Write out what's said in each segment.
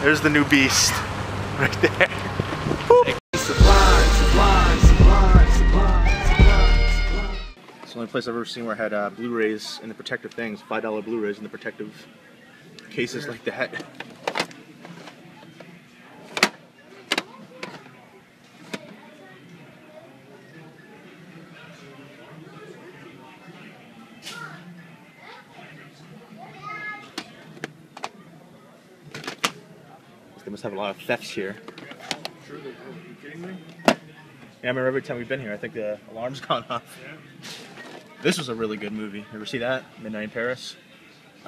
There's the new beast right there. It's the only place I've ever seen where I had Blu-Rays in the protective things, $5 Blu-Rays in the protective cases like that. They must have a lot of thefts here. Sure they do. Are you kidding me? Yeah, I remember every time we've been here, I think the alarm's gone off. Yeah. This was a really good movie. You ever see that? Midnight in Paris?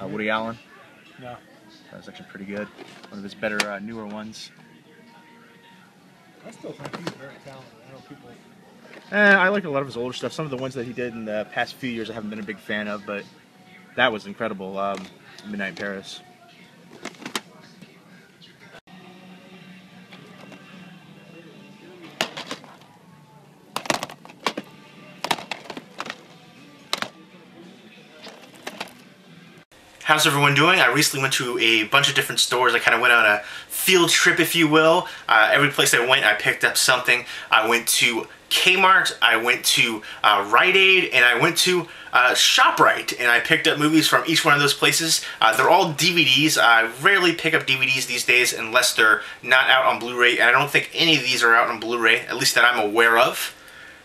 Woody Allen. No. That was actually pretty good. One of his better, newer ones. I still think he's very talented. I know people... I like a lot of his older stuff. Some of the ones that he did in the past few years I haven't been a big fan of, but that was incredible. Midnight in Paris. How's everyone doing? I recently went to a bunch of different stores. I kind of went on a field trip, if you will. Every place I went, I picked up something. I went to Kmart, I went to Rite Aid, and I went to ShopRite, and I picked up movies from each one of those places. They're all DVDs. I rarely pick up DVDs these days unless they're not out on Blu-ray, and I don't think any of these are out on Blu-ray, at least that I'm aware of.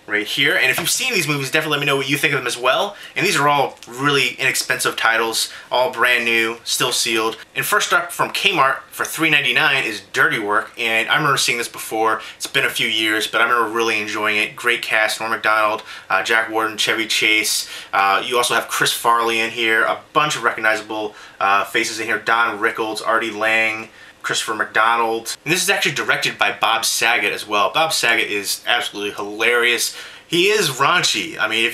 Right here, and if you've seen these movies, definitely let me know what you think of them as well. And these are all really inexpensive titles, all brand new, still sealed. And first up from Kmart for $3.99 is Dirty Work, and I remember seeing this before. It's been a few years, but I remember really enjoying it. Great cast: Norm Macdonald, Jack Warden, Chevy Chase. You also have Chris Farley in here, a bunch of recognizable faces in here: Don Rickles, Artie Lang, Christopher McDonald. And this is actually directed by Bob Saget as well. Bob Saget is absolutely hilarious. He is raunchy. I mean,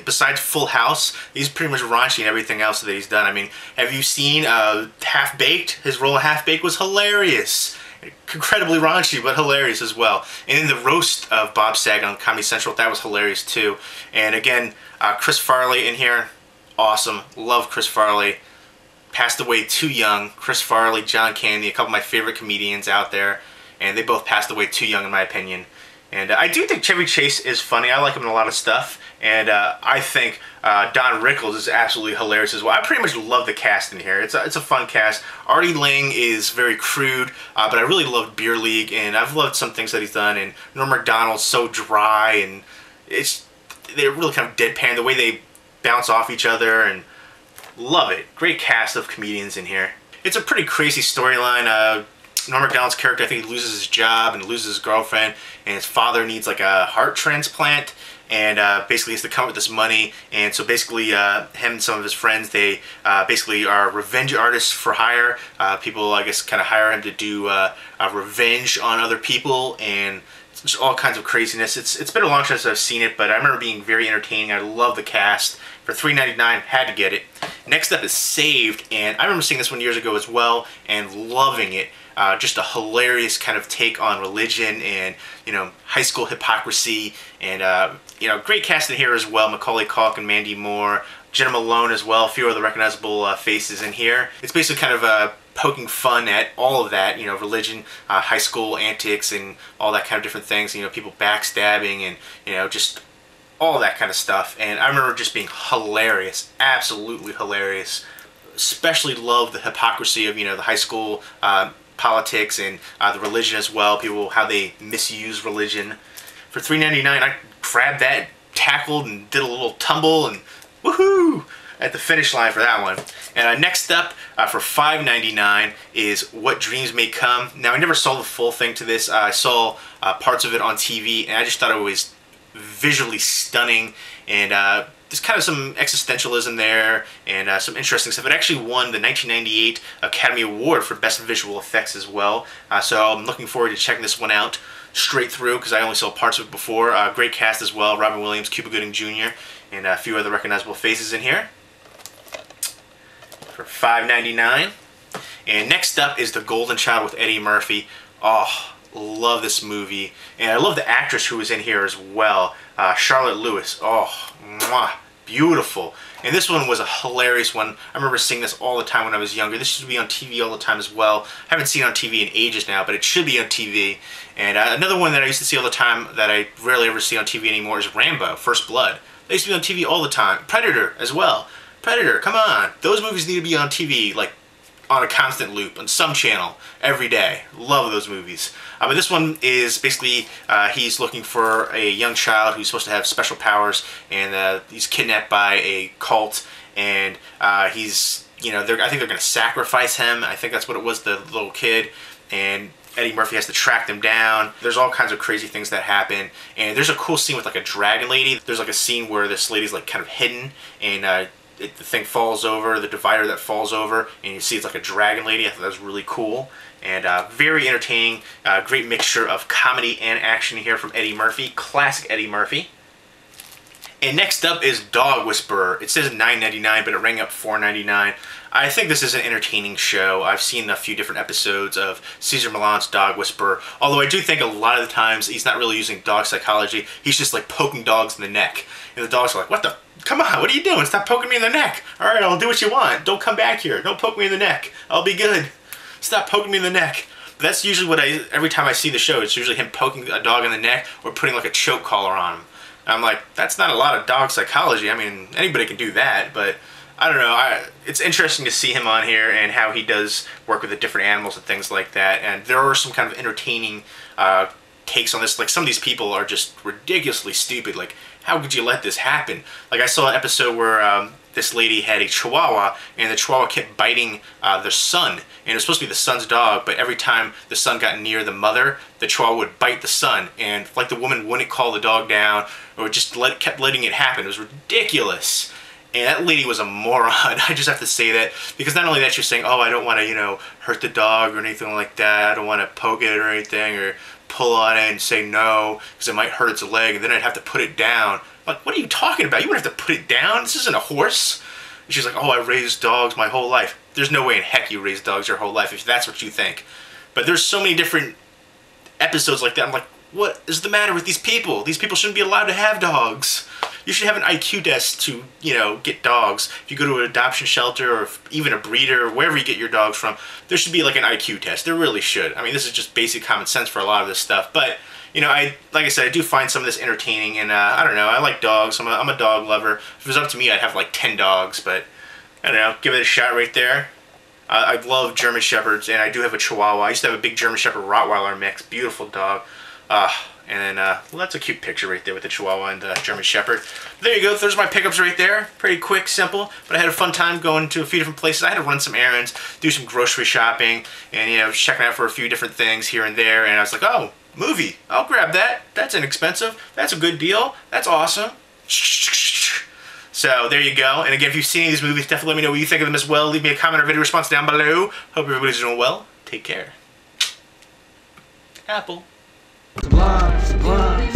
besides Full House, he's pretty much raunchy in everything else that he's done. I mean, have you seen Half-Baked? His role of Half-Baked was hilarious. Incredibly raunchy, but hilarious as well. And then the roast of Bob Saget on Comedy Central, that was hilarious too. And again, Chris Farley in here, awesome. Love Chris Farley. Passed away too young. Chris Farley, John Candy, a couple of my favorite comedians out there, and they both passed away too young in my opinion. And I do think Chevy Chase is funny. I like him in a lot of stuff, and I think Don Rickles is absolutely hilarious as well. I pretty much love the cast in here. It's a fun cast. Artie Lang is very crude, but I really loved Beer League, and I've loved some things that he's done. And Norm Macdonald's so dry, and they're really kind of deadpan the way they bounce off each other, and love it. Great cast of comedians in here. It's a pretty crazy storyline. Norm Macdonald's character, I think he loses his job and loses his girlfriend, and his father needs like a heart transplant, and basically he has to come up with this money. And so basically him and some of his friends, they basically are revenge artists for hire. People, I guess, kind of hire him to do revenge on other people, and just all kinds of craziness. It's been a long time since I've seen it, but I remember being very entertaining. I love the cast. For $3.99, had to get it. Next up is Saved, and I remember seeing this one years ago as well and loving it. Just a hilarious kind of take on religion and, you know, high school hypocrisy, and you know, great cast in here as well. Macaulay Culkin, Mandy Moore, Jenna Malone as well. A few other recognizable faces in here. It's basically kind of poking fun at all of that, you know, religion, high school antics, and all that kind of different things. You know, people backstabbing, and, you know, just all that kind of stuff. And I remember just being hilarious, absolutely hilarious. Especially love the hypocrisy of, you know, the high school politics, and the religion as well. People, how they misuse religion. For $3.99, I grabbed that, tackled, and did a little tumble, and woohoo! At the finish line for that one. And next up for $5.99 is What Dreams May Come. Now, I never saw the full thing to this. I saw parts of it on TV, and I just thought it was visually stunning, and there's kind of some existentialism there, and some interesting stuff. It actually won the 1998 Academy Award for Best Visual Effects as well. So I'm looking forward to checking this one out straight through, because I only saw parts of it before. Great cast as well: Robin Williams, Cuba Gooding Jr., and a few other recognizable faces in here. For $5.99. And next up is The Golden Child with Eddie Murphy. Oh, love this movie, and I love the actress who was in here as well, Charlotte Lewis. Oh, mwah, beautiful. And this one was a hilarious one. I remember seeing this all the time when I was younger. This used to be on TV all the time as well. I haven't seen it on TV in ages now, but it should be on TV. And another one that I used to see all the time that I rarely ever see on TV anymore is Ramba, First Blood. They used to be on TV all the time. Predator as well. Predator, come on. Those movies need to be on TV, like, on a constant loop, on some channel, every day. Love those movies. But this one is basically, he's looking for a young child who's supposed to have special powers, and he's kidnapped by a cult, and he's, you know, I think they're going to sacrifice him. I think that's what it was, the little kid, and Eddie Murphy has to track them down. There's all kinds of crazy things that happen, and there's a cool scene with like a dragon lady. There's like a scene where this lady's like kind of hidden, and the thing falls over, the divider that falls over, and you see it's like a dragon lady. I thought that was really cool, and very entertaining. Great mixture of comedy and action here from Eddie Murphy. Classic Eddie Murphy. And next up is Dog Whisperer. It says $9.99, but it rang up $4.99. I think this is an entertaining show. I've seen a few different episodes of Cesar Millan's Dog Whisperer, although I do think a lot of the times he's not really using dog psychology. He's just like poking dogs in the neck. And the dogs are like, what the? Come on, what are you doing? Stop poking me in the neck. All right, I'll do what you want. Don't come back here. Don't poke me in the neck. I'll be good. Stop poking me in the neck. But that's usually what every time I see the show, it's usually him poking a dog in the neck or putting like a choke collar on him. And I'm like, that's not a lot of dog psychology. I mean, anybody can do that, but I don't know. It's interesting to see him on here and how he does work with the different animals and things like that. And there are some kind of entertaining takes on this. Like, some of these people are just ridiculously stupid. Like, how could you let this happen? Like, I saw an episode where this lady had a chihuahua, and the chihuahua kept biting their son. And it was supposed to be the son's dog, but every time the son got near the mother, the chihuahua would bite the son. And like the woman wouldn't call the dog down, or just kept letting it happen. It was ridiculous. And that lady was a moron. I just have to say that, because not only that, she's saying, oh, I don't want to, you know, hurt the dog or anything like that. I don't want to poke it or anything, or pull on it and say no, because it might hurt its leg, and then I'd have to put it down. I'm like, what are you talking about? You wouldn't have to put it down. This isn't a horse. And she's like, oh, I raised dogs my whole life. There's no way in heck you raised dogs your whole life if that's what you think. But there's so many different episodes like that. I'm like, what is the matter with these people? These people shouldn't be allowed to have dogs. You should have an IQ test to, you know, get dogs. If you go to an adoption shelter or even a breeder or wherever you get your dogs from, there should be like an IQ test. There really should. I mean, this is just basic common sense for a lot of this stuff. But, you know, like I said, I do find some of this entertaining, and I don't know, I like dogs. I'm a dog lover. If it was up to me, I'd have like 10 dogs, but I don't know, give it a shot right there. I love German Shepherds, and I do have a Chihuahua. I used to have a big German Shepherd Rottweiler mix. Beautiful dog. And then, well, that's a cute picture right there with the Chihuahua and the German Shepherd. There you go. There's my pickups right there. Pretty quick, simple, but I had a fun time going to a few different places. I had to run some errands, do some grocery shopping, and, you know, checking out for a few different things here and there. And I was like, oh, movie. I'll grab that. That's inexpensive. That's a good deal. That's awesome. So there you go. And again, if you've seen any of these movies, definitely let me know what you think of them as well. Leave me a comment or video response down below. Hope everybody's doing well. Take care. Apple. Sublime, sublime.